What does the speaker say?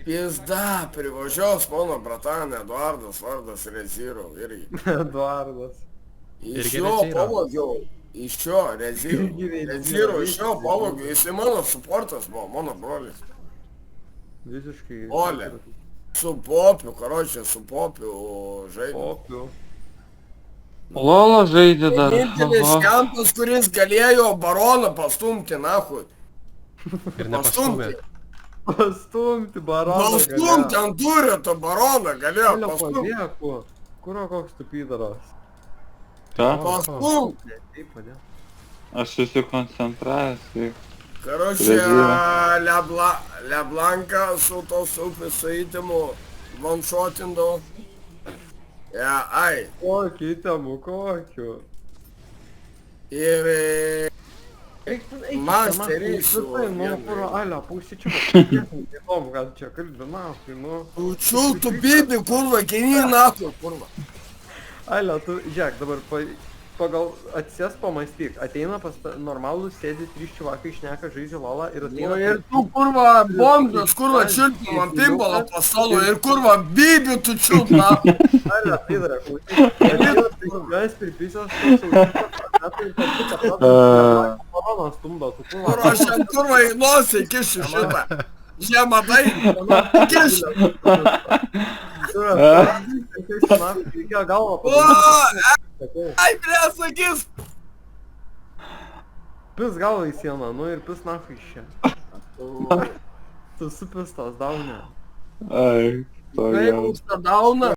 Pizda, privažiuos mano bratanė Eduardas vardas Reziro irgi. Eduardas. Iš Irgi jo Reziro? pavogiau. Iš jo, Reziro. Irgi Reziro, Reziro iš jo visiškai. pavogiau. Jisai mano suportas buvo, mano brolis. Visiškai. Ole. Su Popiu, karočią, su Popiu žaidė. Popiu. Lola žaidė dar. Vienintelis Aha. kempas, kuris galėjo baroną pastumti, nahui. Ir nepastumė. Pastumti baroną. Pastumti ant durio tą baroną galėjo Alio pastumti. padėku. Kuro koks tu pydaras. Ką? Pastumti. Taip padėk. Aš susikoncentravęs. tai- Karočią, Reziro. Leblanką su tos upės suįtimu vanšotindavo. Ja, ai. Kokiu įtemu, kokiu. Ir Masteris su Visai, nu, vienu. kuro, alio, pausičiu. Įdomu, gal čia kalbė, nafai, nu. Čiultų bibi, kurva, kini nahui, kurva. Alio, tu, žiūrėk, dabar pagal atsės pamastyk. Ateina pas normalų, sėdi 3 čiuvakai, šneka, žaidžia lolą ir Nu ateina... ir tu, kurva, bombas, kurva, čiultų man pimbalą pasalo ir kurva, bibi tu čiult nahui. Alio, tai dar, klausyk. Jas pripisęs, koroną stumdo, tu Kur kurva. aš ant kurva į nosį kišiu šitą. Žie, matai? Kišiu. Reikėjo galvą O, ai, ble, sakys. Pis galvą į sieną, nu ir pis nafai iš čia. Tu supistas, daunė. Ai, to Kaip jau. už tą dauną?